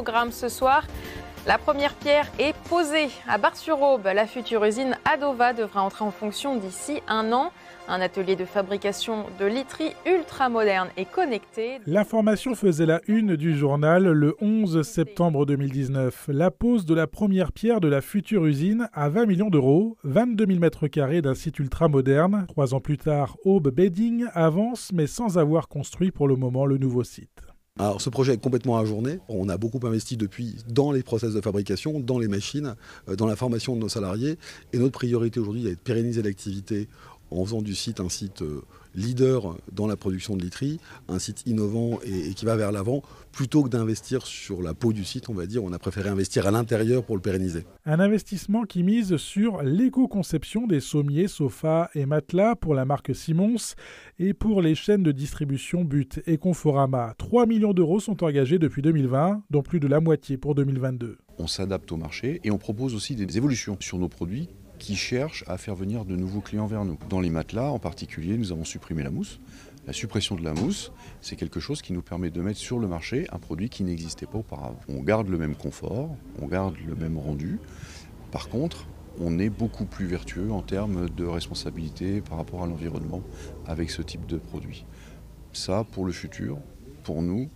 programme ce soir. La première pierre est posée à Bar-sur-Aube. La future usine Adova devra entrer en fonction d'ici 1 an. Un atelier de fabrication de literie ultra moderne et connecté. L'information faisait la une du journal le 11 septembre 2019. La pose de la première pierre de la future usine à 20 millions d'euros, 22 000 m² d'un site ultra moderne. 3 ans plus tard, Aube Bedding avance mais sans avoir construit pour le moment le nouveau site. Alors ce projet est complètement ajourné. On a beaucoup investi depuis dans les process de fabrication, dans les machines, dans la formation de nos salariés. Et notre priorité aujourd'hui est de pérenniser l'activité en faisant du site un site leader dans la production de literie, un site innovant et qui va vers l'avant, plutôt que d'investir sur la peau du site, on va dire. On a préféré investir à l'intérieur pour le pérenniser. Un investissement qui mise sur l'éco-conception des sommiers, sofas et matelas pour la marque Simons et pour les chaînes de distribution But et Conforama. 3 millions d'euros sont engagés depuis 2020, dont plus de la moitié pour 2022. On s'adapte au marché et on propose aussi des évolutions sur nos produits qui cherchent à faire venir de nouveaux clients vers nous. Dans les matelas en particulier, nous avons supprimé la mousse. La suppression de la mousse, c'est quelque chose qui nous permet de mettre sur le marché un produit qui n'existait pas auparavant. On garde le même confort, on garde le même rendu. Par contre, on est beaucoup plus vertueux en termes de responsabilité par rapport à l'environnement avec ce type de produit. Ça, pour le futur, pour nous,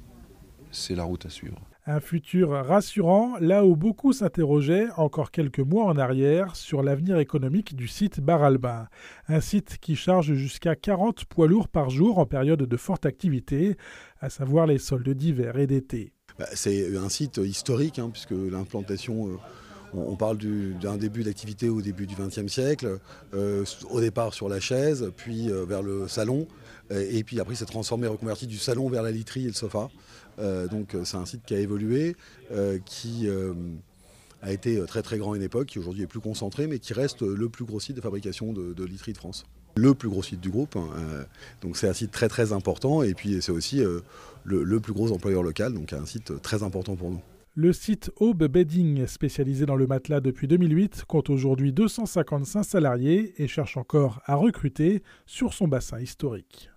c'est la route à suivre. Un futur rassurant, là où beaucoup s'interrogeaient encore quelques mois en arrière sur l'avenir économique du site Bar-Albin. Un site qui charge jusqu'à 40 poids lourds par jour en période de forte activité, à savoir les soldes d'hiver et d'été. C'est un site historique, puisque l'implantation, on parle d'un début d'activité au début du XXe siècle, au départ sur la chaise, puis vers le salon, et puis après il s'est transformé, reconverti du salon vers la literie et le sofa. Donc c'est un site qui a évolué, qui a été très très grand à une époque, qui aujourd'hui est plus concentré, mais qui reste le plus gros site de fabrication de literie de France. Le plus gros site du groupe, donc c'est un site très très important, et puis c'est aussi le plus gros employeur local, donc un site très important pour nous. Le site Aube Bedding, spécialisé dans le matelas depuis 2008, compte aujourd'hui 255 salariés et cherche encore à recruter sur son bassin historique.